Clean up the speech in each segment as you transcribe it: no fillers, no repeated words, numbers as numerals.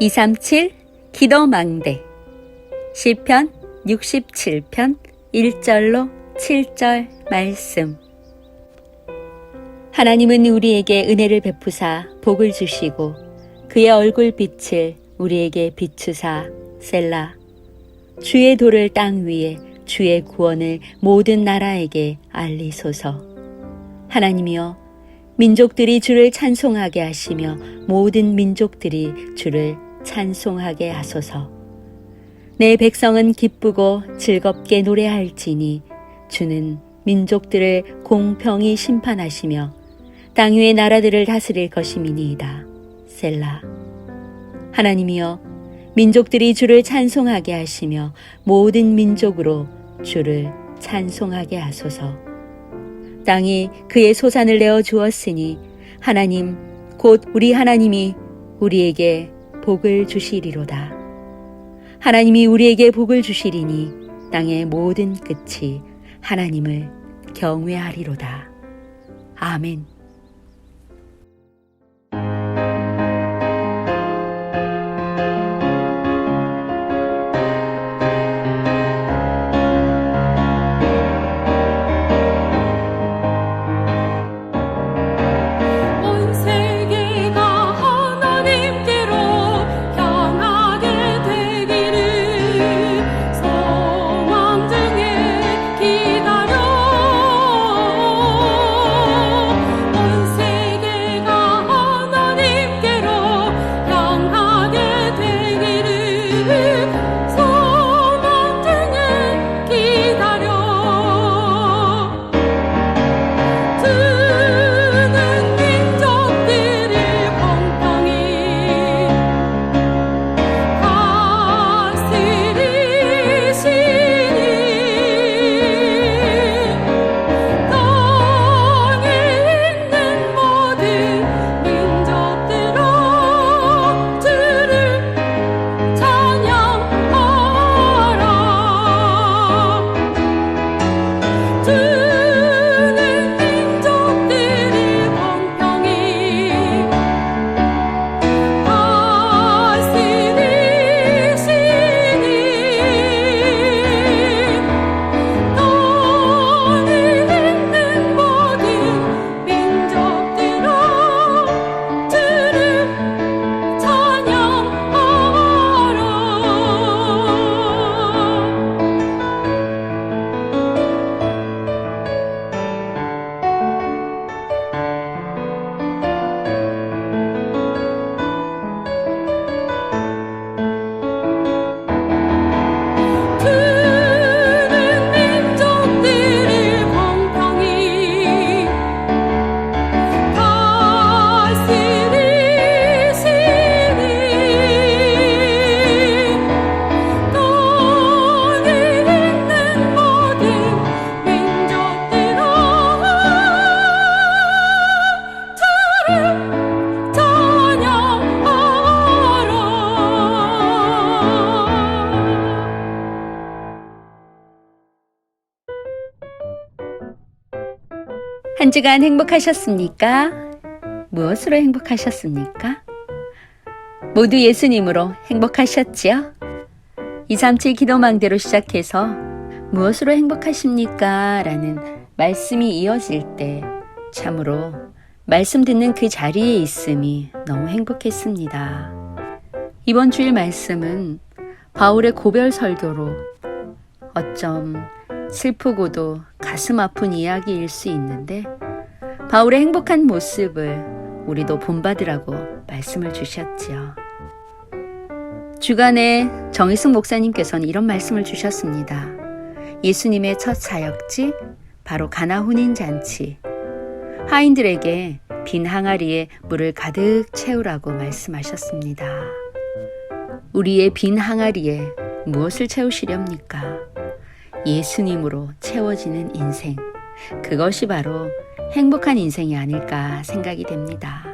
237 기도망대 시편 67편 1절로 7절 말씀. 하나님은 우리에게 은혜를 베푸사 복을 주시고 그의 얼굴빛을 우리에게 비추사 셀라. 주의 도를 땅 위에 주의 구원을 모든 나라에게 알리소서. 하나님이여, 민족들이 주를 찬송하게 하시며 모든 민족들이 주를 찬송하게 하소서. 내 백성은 기쁘고 즐겁게 노래할지니 주는 민족들을 공평히 심판하시며 땅 위의 나라들을 다스릴 것임이니이다. 셀라. 하나님이여, 민족들이 주를 찬송하게 하시며 모든 민족으로 주를 찬송하게 하소서. 땅이 그의 소산을 내어 주었으니 하나님 곧 우리 하나님이 우리에게 복을 주시리로다. 하나님이 우리에게 복을 주시리니 땅의 모든 끝이 하나님을 경외하리로다. 아멘. 한 주간 행복하셨습니까? 무엇으로 행복하셨습니까? 모두 예수님으로 행복하셨지요? 237 기도망대로 시작해서 무엇으로 행복하십니까? 라는 말씀이 이어질 때 참으로 말씀 듣는 그 자리에 있음이 너무 행복했습니다. 이번 주일 말씀은 바울의 고별 설교로 어쩜 슬프고도 가슴 아픈 이야기일 수 있는데 바울의 행복한 모습을 우리도 본받으라고 말씀을 주셨지요. 주간에 정희숙 목사님께서는 이런 말씀을 주셨습니다. 예수님의 첫 사역지 바로 가나 혼인잔치, 하인들에게 빈 항아리에 물을 가득 채우라고 말씀하셨습니다. 우리의 빈 항아리에 무엇을 채우시렵니까? 예수님으로 채워지는 인생, 그것이 바로 행복한 인생이 아닐까 생각이 됩니다.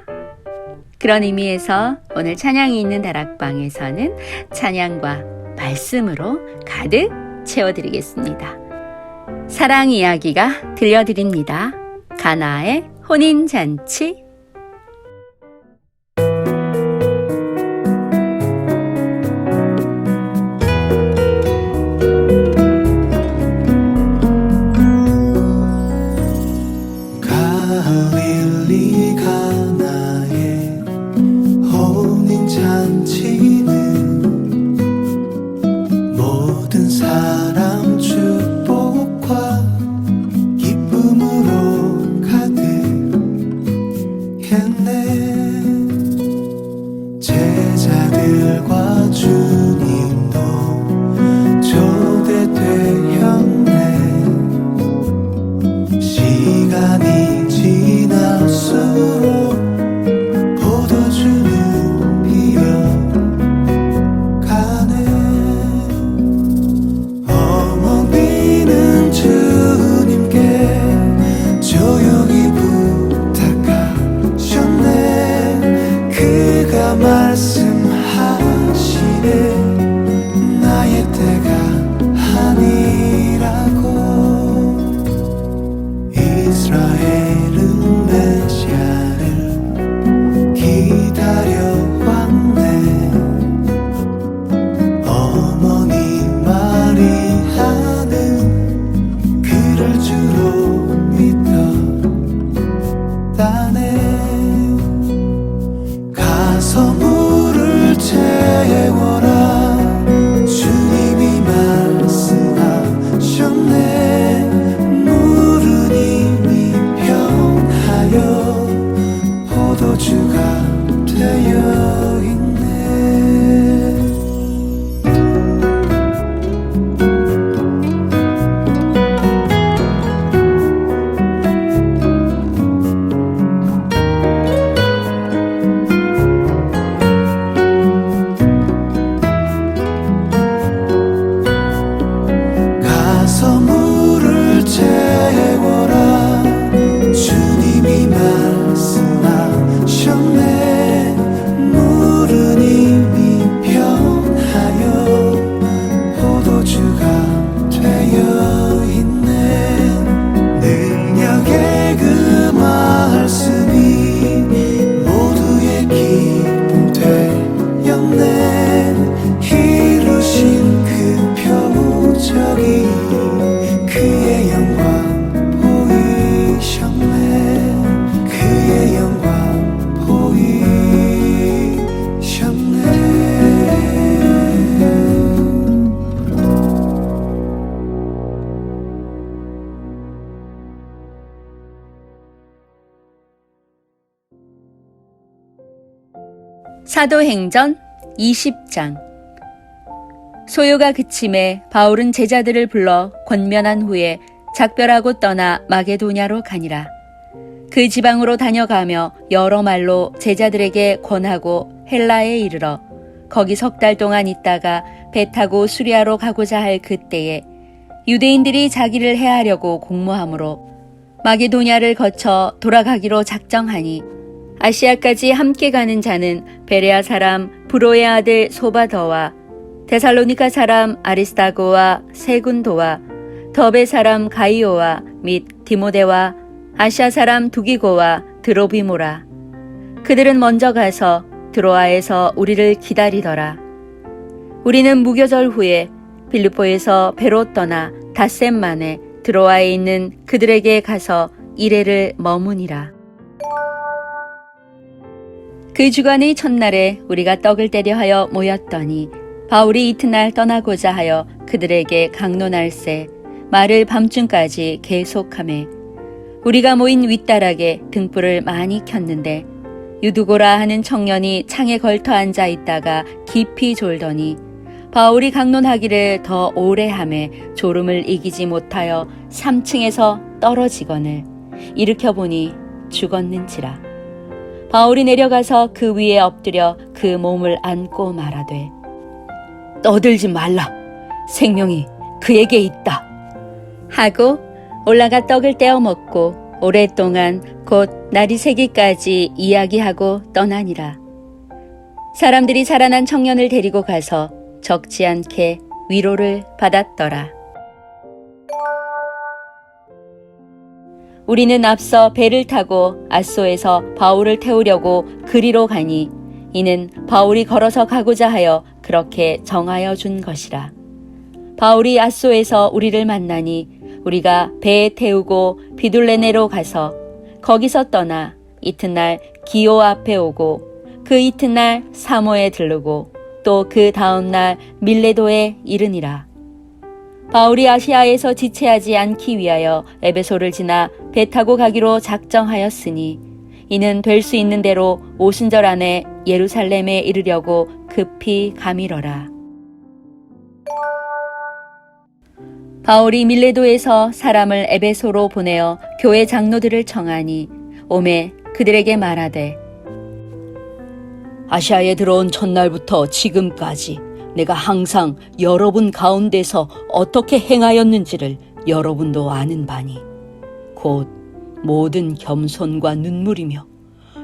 그런 의미에서 오늘 찬양이 있는 다락방에서는 찬양과 말씀으로 가득 채워드리겠습니다. 사랑 이야기가 들려드립니다. 가나의 혼인잔치. 제자들과 주님도 초대되었네. 시간이 지날수록 포도주는 비어가네. 어머니는 주님께 조용히 부탁하셨네. 그가 말씀하시네. 나의 때가 아니라고. 이스라엘은 메시아를 기다려왔네. 어머니 마리아는 그럴 주로 믿었다네. 가서 물을 채워라. 주님이 말씀하셨네. 물은 이미 변하여 포도주가 되어 있네. 가서 물을 채워라. 주님이 말씀하셨네. 물은 이미 변하여 포도주가 되어 있네. 능력의 그 말씀이 모두의 기쁨 되었네. 이루신 그 표적이 그의 영광 보이셨네. 그의 영광 보이셨네. 사도행전 20장. 소요가 그침에 바울은 제자들을 불러 권면한 후에 작별하고 떠나 마게도냐로 가니라. 그 지방으로 다녀가며 여러 말로 제자들에게 권하고 헬라에 이르러 거기 3달 동안 있다가 배 타고 수리아로 가고자 할 그때에 유대인들이 자기를 해하려고 공모하므로 마게도냐를 거쳐 돌아가기로 작정하니 아시아까지 함께 가는 자는 베레아 사람 브로의 아들 소바더와 데살로니가 사람 아리스다고와 세군도와 더베 사람 가이오와 및 디모데와 아시아 사람 두기고와 드로비모라. 그들은 먼저 가서 드로아에서 우리를 기다리더라. 우리는 무교절 후에 빌립보에서 배로 떠나 닷새 만에 드로아에 있는 그들에게 가서 이레를 머무니라. 그 주간의 첫날에 우리가 떡을 떼려 하여 모였더니 바울이 이튿날 떠나고자 하여 그들에게 강론할세 말을 밤중까지 계속하매 우리가 모인 윗다락에 등불을 많이 켰는데 유두고라 하는 청년이 창에 걸터 앉아 있다가 깊이 졸더니 바울이 강론하기를 더 오래 하매 졸음을 이기지 못하여 3층에서 떨어지거늘 일으켜 보니 죽었는지라. 바울이 내려가서 그 위에 엎드려 그 몸을 안고 말하되 떠들지 말라. 생명이 그에게 있다. 하고 올라가 떡을 떼어 먹고 오랫동안 곧 날이 새기까지 이야기하고 떠나니라. 사람들이 살아난 청년을 데리고 가서 적지 않게 위로를 받았더라. 우리는 앞서 배를 타고 앗소에서 바울을 태우려고 그리로 가니 이는 바울이 걸어서 가고자 하여 그렇게 정하여 준 것이라. 바울이 앗소에서 우리를 만나니 우리가 배에 태우고 비둘레네로 가서 거기서 떠나 이튿날 기오 앞에 오고 그 이튿날 사모에 들르고 또 그 다음날 밀레도에 이르니라. 바울이 아시아에서 지체하지 않기 위하여 에베소를 지나 배 타고 가기로 작정하였으니 이는 될 수 있는 대로 오순절 안에 예루살렘에 이르려고 급히 가미러라. 바울이 밀레도에서 사람을 에베소로 보내어 교회 장로들을 청하니 오매 그들에게 말하되 아시아에 들어온 첫날부터 지금까지 내가 항상 여러분 가운데서 어떻게 행하였는지를 여러분도 아는 바니 곧 모든 겸손과 눈물이며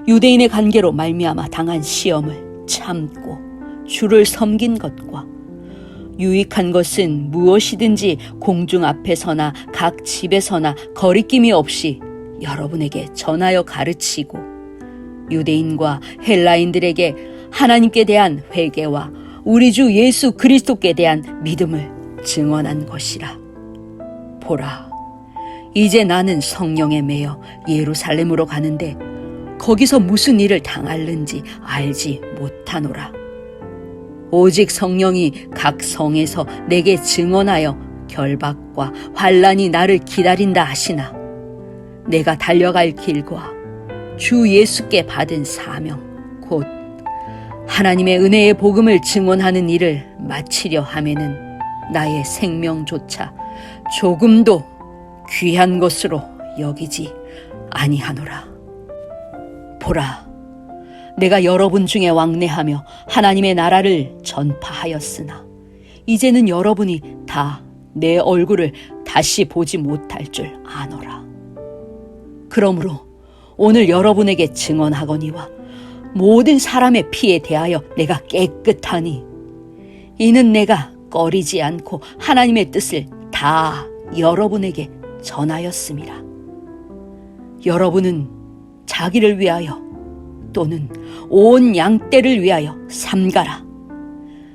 유대인의 관계로 말미암아 당한 시험을 참고 주를 섬긴 것과 유익한 것은 무엇이든지 공중 앞에서나 각 집에서나 거리낌이 없이 여러분에게 전하여 가르치고 유대인과 헬라인들에게 하나님께 대한 회개와 우리 주 예수 그리스도께 대한 믿음을 증언한 것이라. 보라, 이제 나는 성령에 매여 예루살렘으로 가는데 거기서 무슨 일을 당할는지 알지 못하노라. 오직 성령이 각 성에서 내게 증언하여 결박과 환난이 나를 기다린다 하시나 내가 달려갈 길과 주 예수께 받은 사명 곧 하나님의 은혜의 복음을 증언하는 일을 마치려 하면은 나의 생명조차 조금도 귀한 것으로 여기지 아니하노라. 보라, 내가 여러분 중에 왕래하며 하나님의 나라를 전파하였으나 이제는 여러분이 다 내 얼굴을 다시 보지 못할 줄 아노라. 그러므로 오늘 여러분에게 증언하거니와 모든 사람의 피에 대하여 내가 깨끗하니 이는 내가 꺼리지 않고 하나님의 뜻을 다 여러분에게 전하였음이라. 여러분은 자기를 위하여 또는 온 양떼를 위하여 삼가라.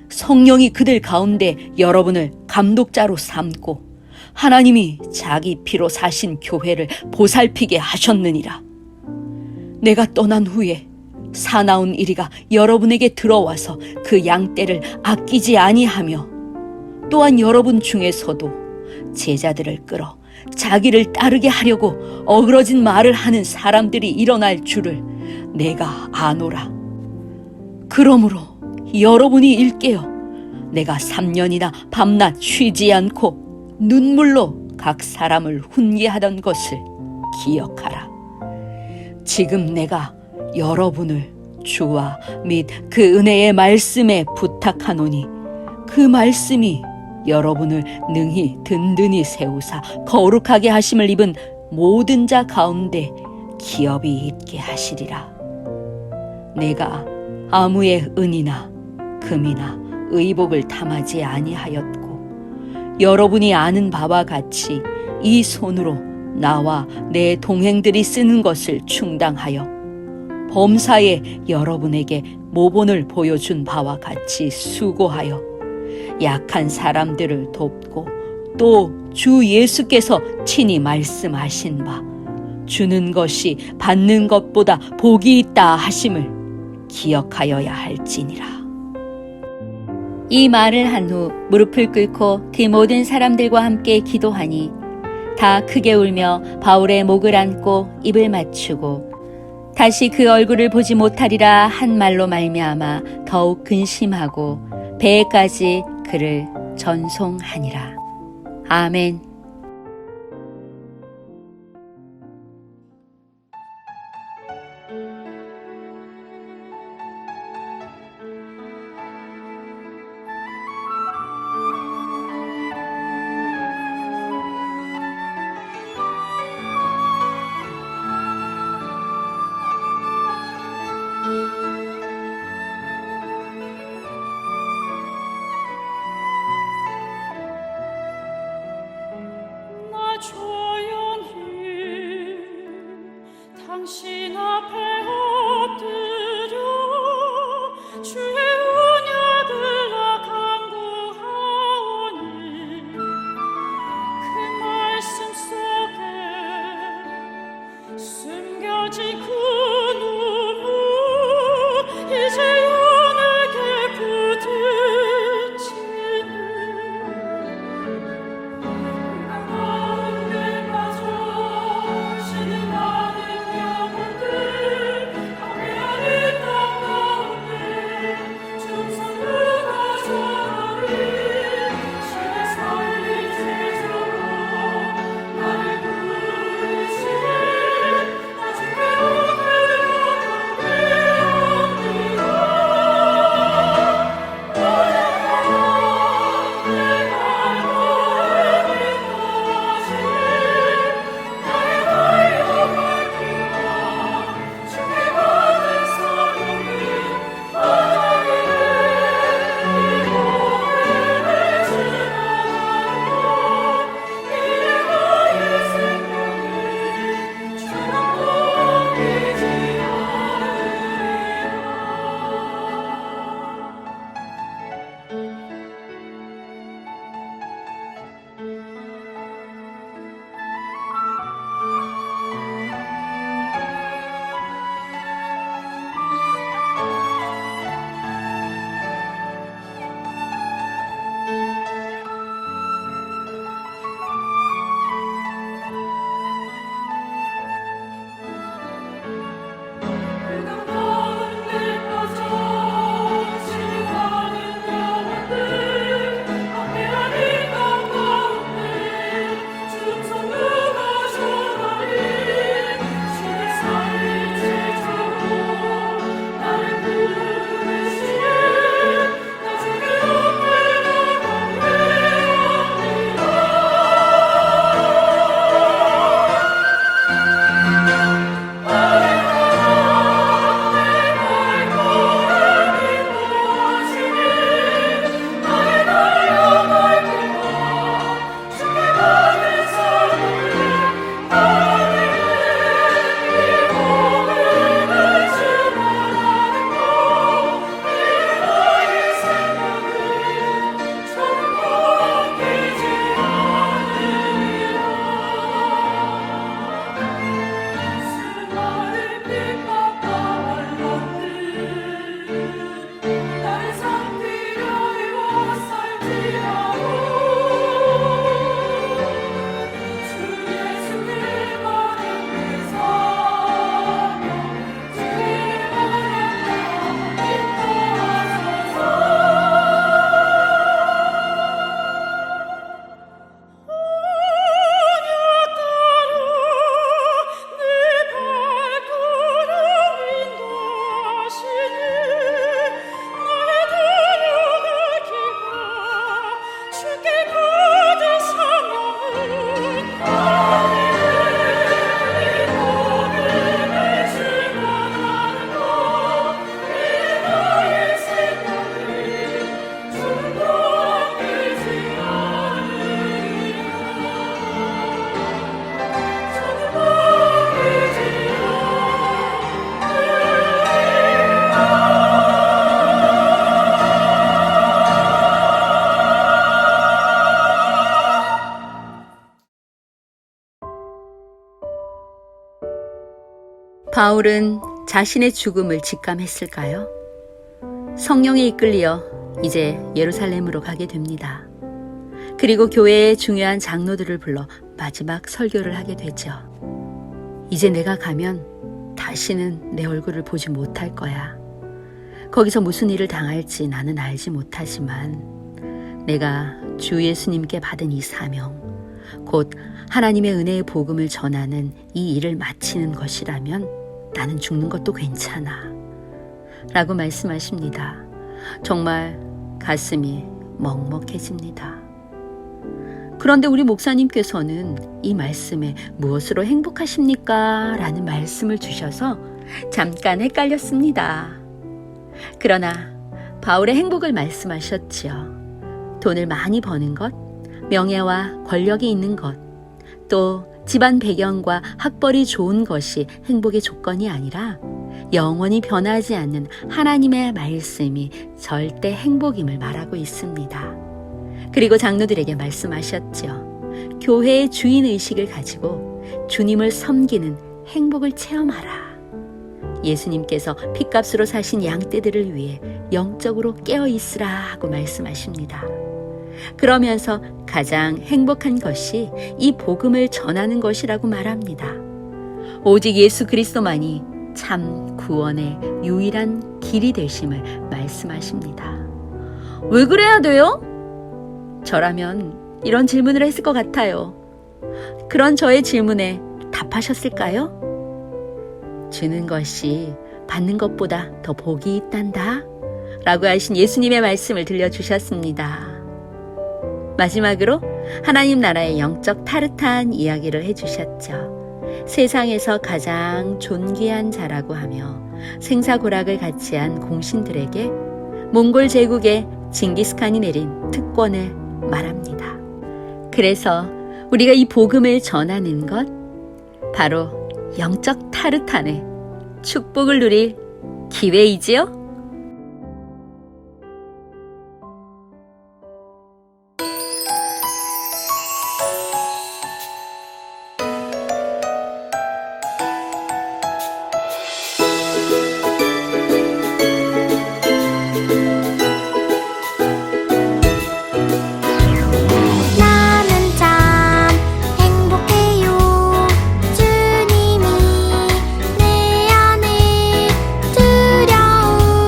성령이 그들 가운데 여러분을 감독자로 삼고 하나님이 자기 피로 사신 교회를 보살피게 하셨느니라. 내가 떠난 후에 사나운 이리가 여러분에게 들어와서 그 양떼를 아끼지 아니하며 또한 여러분 중에서도 제자들을 끌어 자기를 따르게 하려고 어그러진 말을 하는 사람들이 일어날 줄을 내가 아노라. 그러므로 여러분이 일깨어 내가 3년이나 밤낮 쉬지 않고 눈물로 각 사람을 훈계하던 것을 기억하라. 지금 내가 여러분을 주와 및 그 은혜의 말씀에 부탁하노니 그 말씀이 여러분을 능히 든든히 세우사 거룩하게 하심을 입은 모든 자 가운데 기업이 있게 하시리라. 내가 아무의 은이나 금이나 의복을 탐하지 아니하였고 여러분이 아는 바와 같이 이 손으로 나와 내 동행들이 쓰는 것을 충당하여 범사에 여러분에게 모본을 보여준 바와 같이 수고하여 약한 사람들을 돕고 또 주 예수께서 친히 말씀하신 바 주는 것이 받는 것보다 복이 있다 하심을 기억하여야 할지니라. 이 말을 한 후 무릎을 꿇고 그 모든 사람들과 함께 기도하니 다 크게 울며 바울의 목을 안고 입을 맞추고 다시 그 얼굴을 보지 못하리라 한 말로 말미암아 더욱 근심하고 배에까지 그를 전송하니라. 아멘. 바울은 자신의 죽음을 직감했을까요? 성령에 이끌려 이제 예루살렘으로 가게 됩니다. 그리고 교회의 중요한 장로들을 불러 마지막 설교를 하게 되죠. 이제 내가 가면 다시는 내 얼굴을 보지 못할 거야. 거기서 무슨 일을 당할지 나는 알지 못하지만 내가 주 예수님께 받은 이 사명, 곧 하나님의 은혜의 복음을 전하는 이 일을 마치는 것이라면 나는 죽는 것도 괜찮아 라고 말씀하십니다. 정말 가슴이 먹먹해집니다. 그런데 우리 목사님께서는 이 말씀에 무엇으로 행복하십니까? 라는 말씀을 주셔서 잠깐 헷갈렸습니다. 그러나 바울의 행복을 말씀하셨지요. 돈을 많이 버는 것, 명예와 권력이 있는 것, 또 집안 배경과 학벌이 좋은 것이 행복의 조건이 아니라 영원히 변하지 않는 하나님의 말씀이 절대 행복임을 말하고 있습니다. 그리고 장로들에게 말씀하셨죠. 교회의 주인의식을 가지고 주님을 섬기는 행복을 체험하라. 예수님께서 핏값으로 사신 양떼들을 위해 영적으로 깨어있으라 하고 말씀하십니다. 그러면서 가장 행복한 것이 이 복음을 전하는 것이라고 말합니다. 오직 예수 그리스도만이 참 구원의 유일한 길이 되심을 말씀하십니다. 왜 그래야 돼요? 저라면 이런 질문을 했을 것 같아요. 그런 저의 질문에 답하셨을까요? 주는 것이 받는 것보다 더 복이 있단다 라고 하신 예수님의 말씀을 들려주셨습니다. 마지막으로 하나님 나라의 영적 타르탄 이야기를 해주셨죠. 세상에서 가장 존귀한 자라고 하며 생사고락을 같이 한 공신들에게 몽골 제국의 징기스칸이 내린 특권을 말합니다. 그래서 우리가 이 복음을 전하는 것, 바로 영적 타르탄의 축복을 누릴 기회이지요? 나는 참 행복해요. 주님이 내 안에 두려움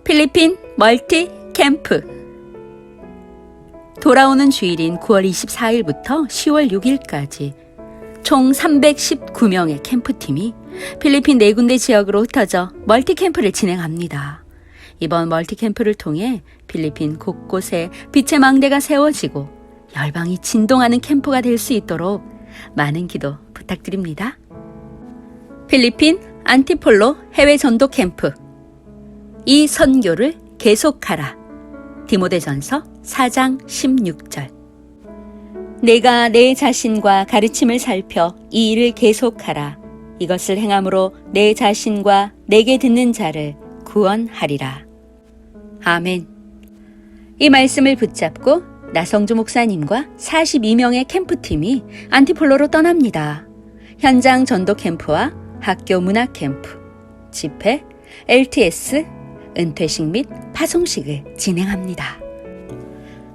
필리핀 멀티 캠프. 돌아오는 주일인 9월 24일부터 10월 6일까지 총 319명의 캠프팀이 필리핀 4군데 지역으로 흩어져 멀티캠프를 진행합니다. 이번 멀티캠프를 통해 필리핀 곳곳에 빛의 망대가 세워지고 열방이 진동하는 캠프가 될 수 있도록 많은 기도 부탁드립니다. 필리핀 안티폴로 해외 전도 캠프. 이 선교를 계속하라. 디모데전서 4장 16절. 내가 내 자신과 가르침을 살펴 이 일을 계속하라. 이것을 행함으로 내 자신과 내게 듣는 자를 구원하리라. 아멘. 이 말씀을 붙잡고 나성주 목사님과 42명의 캠프팀이 안티폴로로 떠납니다. 현장 전도 캠프와 학교 문학 캠프, 집회, LTS, 은퇴식 및 파송식을 진행합니다.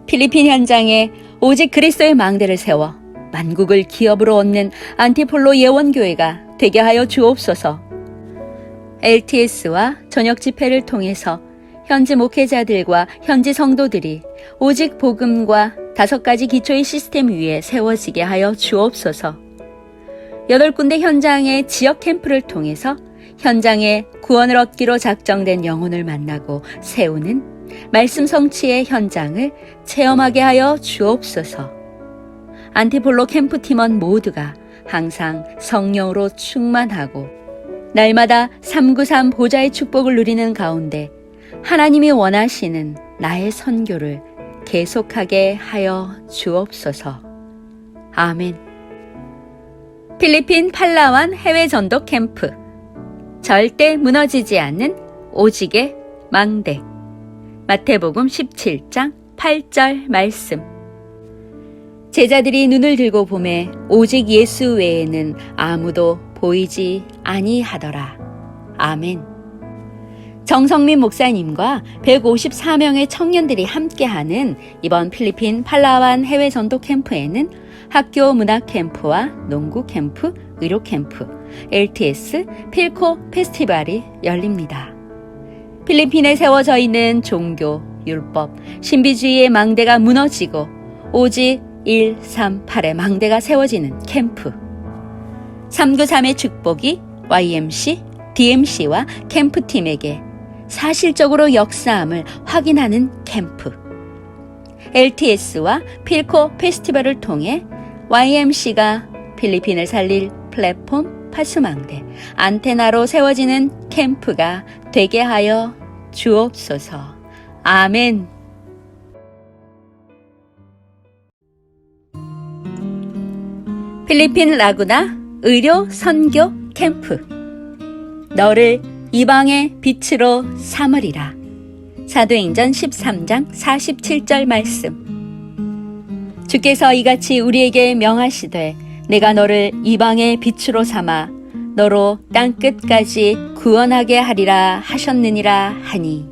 필리핀 현장에 오직 그리스도의 망대를 세워 만국을 기업으로 얻는 안티폴로 예원교회가 되게 하여 주옵소서. LTS와 저녁 집회를 통해서 현지 목회자들과 현지 성도들이 오직 복음과 5가지 기초의 시스템 위에 세워지게 하여 주옵소서. 8군데 현장의 지역 캠프를 통해서 현장에 구원을 얻기로 작정된 영혼을 만나고 세우는 말씀 성취의 현장을 체험하게 하여 주옵소서. 안티폴로 캠프 팀원 모두가 항상 성령으로 충만하고 날마다 393 보좌의 축복을 누리는 가운데 하나님이 원하시는 나의 선교를 계속하게 하여 주옵소서. 아멘. 필리핀 팔라완 해외 전도 캠프. 절대 무너지지 않는 오직의 망대. 마태복음 17장 8절 말씀. 제자들이 눈을 들고 보매 오직 예수 외에는 아무도 보이지 아니하더라. 아멘. 정성민 목사님과 154명의 청년들이 함께하는 이번 필리핀 팔라완 해외 전도 캠프에는 학교 문학 캠프와 농구 캠프, 의료 캠프, LTS, 필코 페스티벌이 열립니다. 필리핀에 세워져 있는 종교, 율법, 신비주의의 망대가 무너지고 오직 138의 망대가 세워지는 캠프. 393의 축복이 YMC, DMC와 캠프팀에게 사실적으로 역사함을 확인하는 캠프. LTS와 필코 페스티벌을 통해 YMC가 필리핀을 살릴 플랫폼 파수망대, 안테나로 세워지는 캠프가 되게 하여 주옵소서. 아멘. 필리핀 라구나 의료 선교 캠프. 너를 이방의 빛으로 삼으리라. 사도행전 13장 47절 말씀. 주께서 이같이 우리에게 명하시되 내가 너를 이방의 빛으로 삼아 너로 땅끝까지 구원하게 하리라 하셨느니라 하니.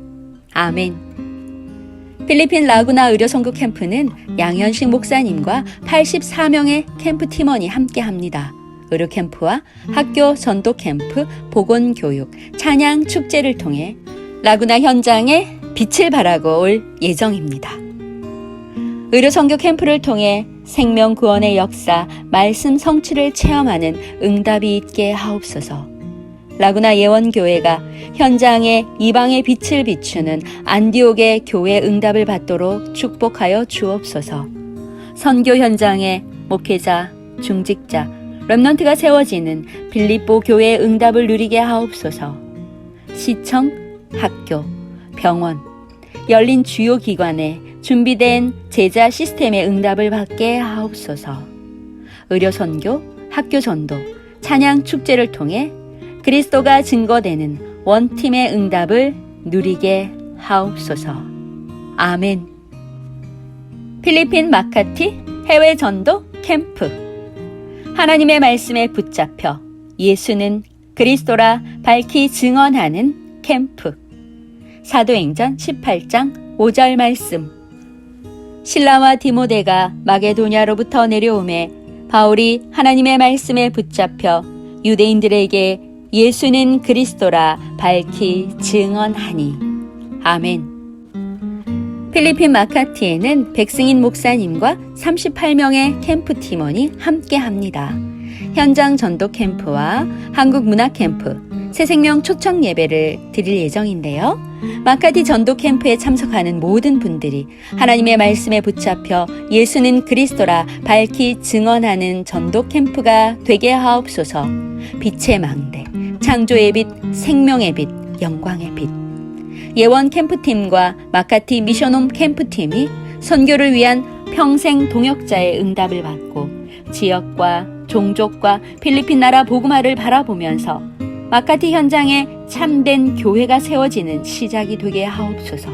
아멘. 필리핀 라구나 의료선교 캠프는 양현식 목사님과 84명의 캠프 팀원이 함께합니다. 의료 캠프와 학교 전도 캠프, 보건교육, 찬양 축제를 통해 라구나 현장에 빛을 발하고 올 예정입니다. 의료 선교 캠프를 통해 생명 구원의 역사, 말씀 성취를 체험하는 응답이 있게 하옵소서. 라구나 예원교회가 현장에 이방의 빛을 비추는 안디옥의 교회 응답을 받도록 축복하여 주옵소서. 선교 현장에 목회자, 중직자, 렘넌트가 세워지는 빌립보 교회의 응답을 누리게 하옵소서. 시청, 학교, 병원, 열린 주요 기관에 준비된 제자 시스템의 응답을 받게 하옵소서. 의료 선교, 학교 전도, 찬양 축제를 통해 그리스도가 증거되는 원팀의 응답을 누리게 하옵소서. 아멘. 필리핀 마카티 해외 전도 캠프. 하나님의 말씀에 붙잡혀 예수는 그리스도라 밝히 증언하는 캠프. 사도행전 18장 5절 말씀. 실라와 디모데가 마게도냐로부터 내려오매 바울이 하나님의 말씀에 붙잡혀 유대인들에게 예수는 그리스도라 밝히 증언하니. 아멘. 필리핀 마카티에는 백승인 목사님과 38명의 캠프 팀원이 함께 합니다. 현장 전도 캠프와 한국 문화 캠프, 새생명 초청 예배를 드릴 예정인데요. 마카티 전도 캠프에 참석하는 모든 분들이 하나님의 말씀에 붙잡혀 예수는 그리스도라 밝히 증언하는 전도 캠프가 되게 하옵소서. 빛의 망대, 창조의 빛, 생명의 빛, 영광의 빛. 예원 캠프팀과 마카티 미션홈 캠프팀이 선교를 위한 평생 동역자의 응답을 받고 지역과 종족과 필리핀 나라 복음화를 바라보면서 마카티 현장에 참된 교회가 세워지는 시작이 되게 하옵소서.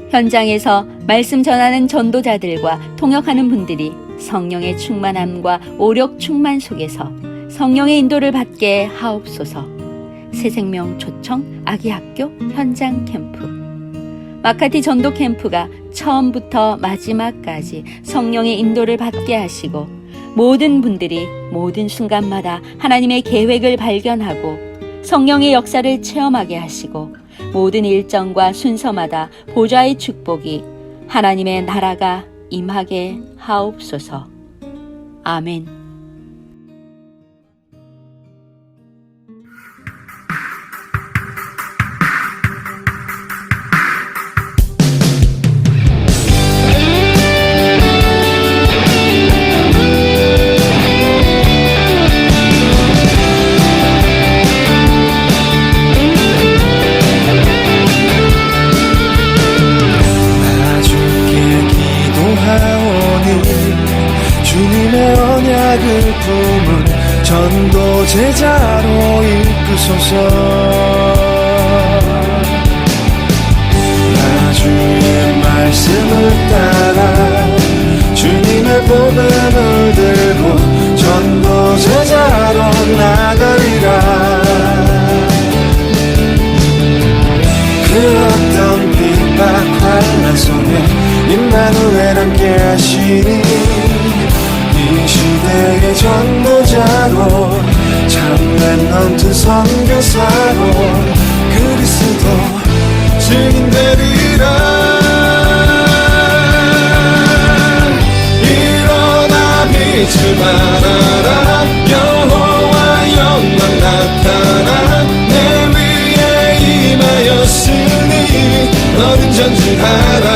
현장에서 말씀 전하는 전도자들과 통역하는 분들이 성령의 충만함과 오력 충만 속에서 성령의 인도를 받게 하옵소서. 새생명 초청 아기학교 현장 캠프. 마카티 전도 캠프가 처음부터 마지막까지 성령의 인도를 받게 하시고 모든 분들이 모든 순간마다 하나님의 계획을 발견하고 성령의 역사를 체험하게 하시고 모든 일정과 순서마다 보좌의 축복이 하나님의 나라가 임하게 하옵소서. 아멘. 주님의 언약을 품은 전도 제자로 이끄소서. 나 주의 말씀을 따라 주님의 복음을 들고 전도 제자로 나가리라. 그 어떤 핍박 환난 속에 임마누엘 함께 하시니 이 시대의 전도자로 참 랩넌트 선교사로 그리스도 증인되리라. 일어나 빛을 발하라. 여호와 영광 나타나 내 위에 임하였으니 너는 전진하라.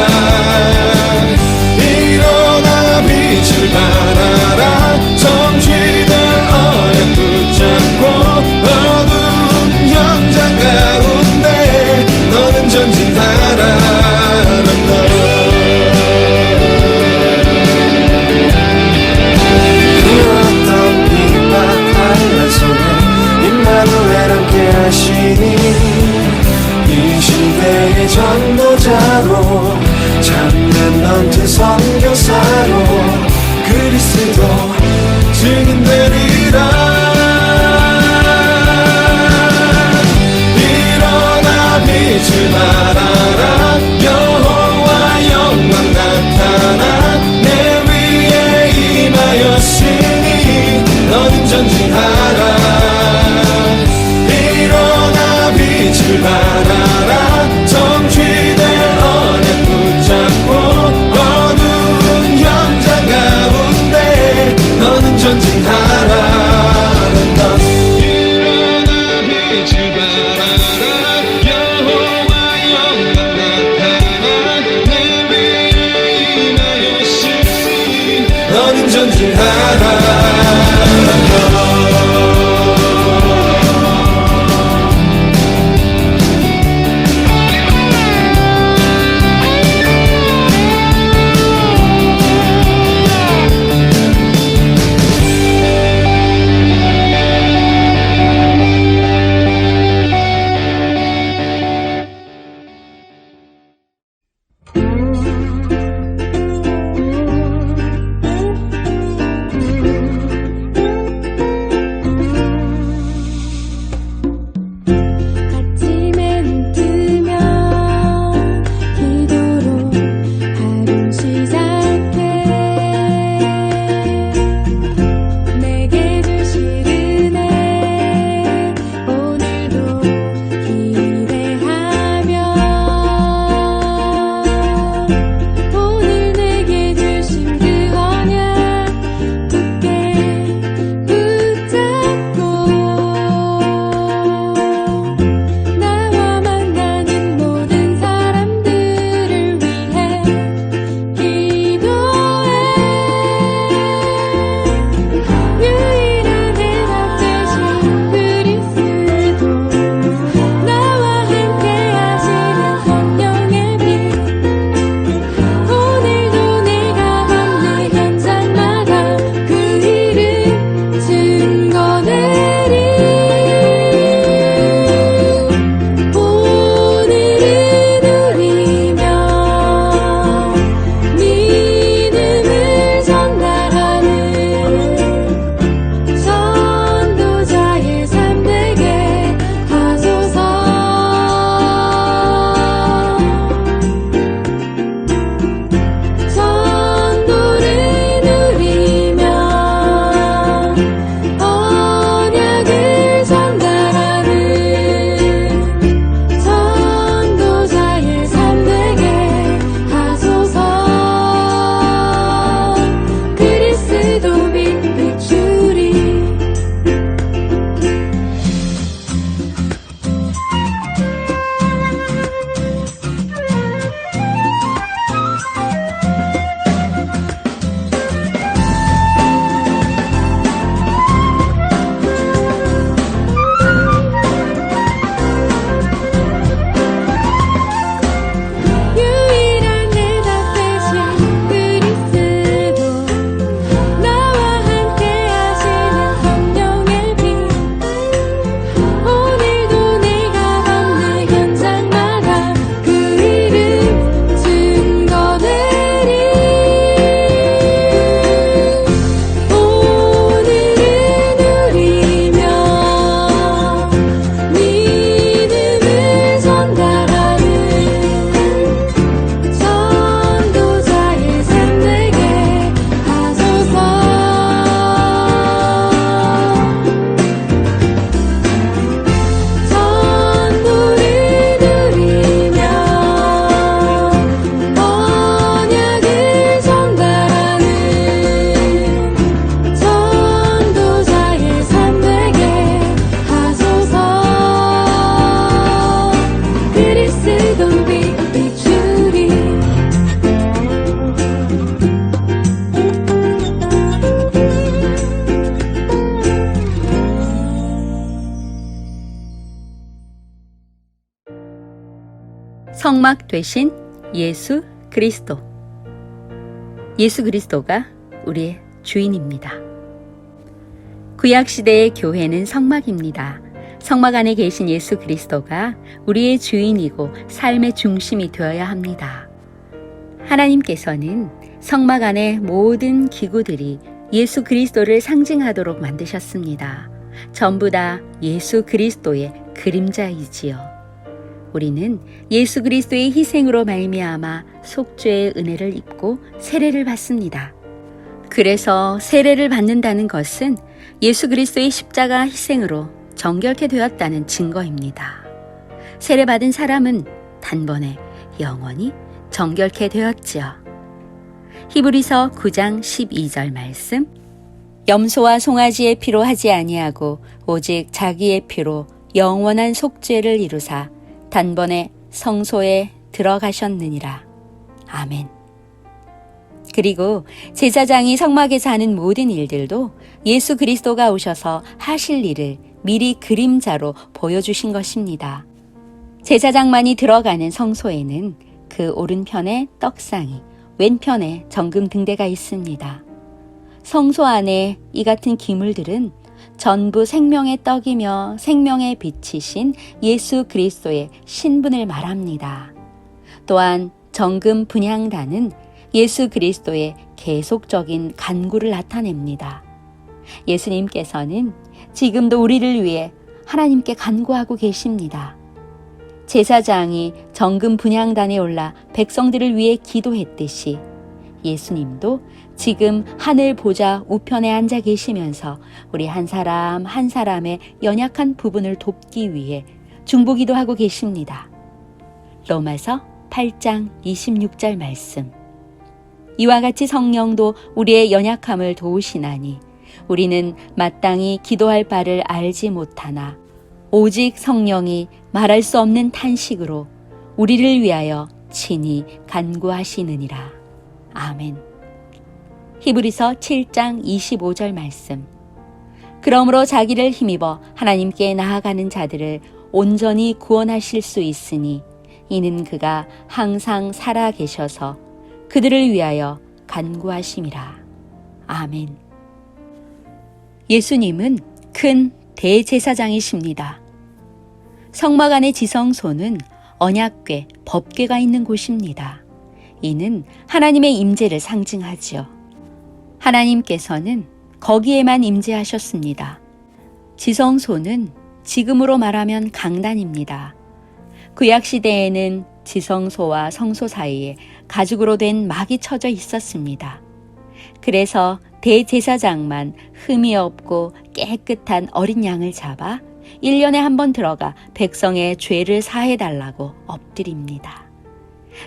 일어나 빛을 발하라. 성취될 언약 붙잡고 어두운 현장 가운데 너는 전진하라. 그 어떤 핍박 환난 속에 임마누엘 함께 하시니 이 시대의 전도자로 참된 넌트 선교사로 그리스도 증인되리라. 일어나 빛을 발하라. 여호와 영광 나타나 내 위에 임하였으니 너는 전진하라. 일어나 빛을 발하라. 성취될 언약 붙잡고 어두운 현장 가운데 너는 전진하라. 일어나 빛을 발하라. 여호와 영광 나타나 내 위에 임하였으니 너는 전진하라. 성막 되신 예수 그리스도. 예수 그리스도가 우리의 주인입니다. 구약시대의 교회는 성막입니다. 성막 안에 계신 예수 그리스도가 우리의 주인이고 삶의 중심이 되어야 합니다. 하나님께서는 성막 안의 모든 기구들이 예수 그리스도를 상징하도록 만드셨습니다. 전부 다 예수 그리스도의 그림자이지요. 우리는 예수 그리스도의 희생으로 말미암아 속죄의 은혜를 입고 세례를 받습니다. 그래서 세례를 받는다는 것은 예수 그리스도의 십자가 희생으로 정결케 되었다는 증거입니다. 세례받은 사람은 단번에 영원히 정결케 되었지요. 히브리서 9장 12절 말씀. 염소와 송아지의 피로 하지 아니하고 오직 자기의 피로 영원한 속죄를 이루사 단번에 성소에 들어가셨느니라. 아멘. 그리고 제사장이 성막에서 하는 모든 일들도 예수 그리스도가 오셔서 하실 일을 미리 그림자로 보여주신 것입니다. 제사장만이 들어가는 성소에는 그 오른편에 떡상이, 왼편에 정금 등대가 있습니다. 성소 안에 이 같은 기물들은 전부 생명의 떡이며 생명의 빛이신 예수 그리스도의 신분을 말합니다. 또한 정금 분향단은 예수 그리스도의 계속적인 간구를 나타냅니다. 예수님께서는 지금도 우리를 위해 하나님께 간구하고 계십니다. 제사장이 정금 분향단에 올라 백성들을 위해 기도했듯이 예수님도 지금 하늘 보좌 우편에 앉아 계시면서 우리 한 사람 한 사람의 연약한 부분을 돕기 위해 중보기도 하고 계십니다. 로마서 8장 26절 말씀. 이와 같이 성령도 우리의 연약함을 도우시나니 우리는 마땅히 기도할 바를 알지 못하나 오직 성령이 말할 수 없는 탄식으로 우리를 위하여 친히 간구하시느니라. 아멘. 히브리서 7장 25절 말씀. 그러므로 자기를 힘입어 하나님께 나아가는 자들을 온전히 구원하실 수 있으니 이는 그가 항상 살아 계셔서 그들을 위하여 간구하심이라. 아멘. 예수님은 큰 대제사장이십니다. 성막 안의 지성소는 언약궤, 법궤가 있는 곳입니다. 이는 하나님의 임재를 상징하지요. 하나님께서는 거기에만 임재하셨습니다. 지성소는 지금으로 말하면 강단입니다. 구약시대에는 지성소와 성소 사이에 가죽으로 된 막이 쳐져 있었습니다. 그래서 대제사장만 흠이 없고 깨끗한 어린 양을 잡아 1년에 한 번 들어가 백성의 죄를 사해달라고 엎드립니다.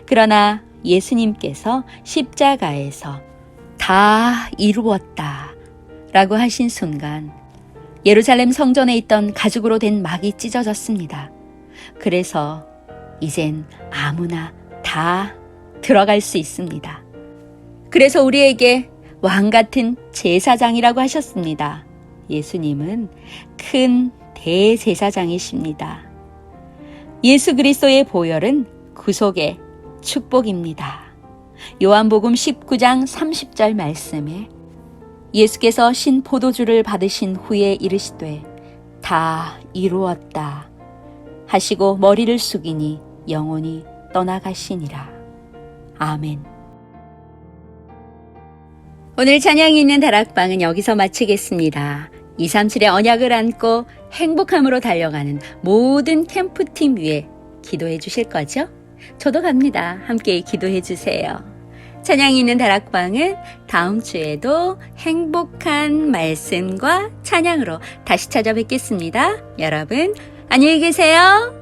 그러나 예수님께서 십자가에서 다 이루었다 라고 하신 순간 예루살렘 성전에 있던 가죽으로 된 막이 찢어졌습니다. 그래서 이젠 아무나 다 들어갈 수 있습니다. 그래서 우리에게 왕 같은 제사장이라고 하셨습니다. 예수님은 큰 대제사장이십니다. 예수 그리스도의 보혈은 구속의 축복입니다. 요한복음 19장 30절 말씀에 예수께서 신 포도주를 받으신 후에 이르시되 다 이루었다 하시고 머리를 숙이니 영혼이 떠나가시니라. 아멘. 오늘 찬양이 있는 다락방은 여기서 마치겠습니다. 237의 언약을 안고 행복함으로 달려가는 모든 캠프팀 위에 기도해 주실 거죠? 저도 갑니다. 함께 기도해 주세요. 찬양이 있는 다락방은 다음 주에도 행복한 말씀과 찬양으로 다시 찾아뵙겠습니다. 여러분 안녕히 계세요.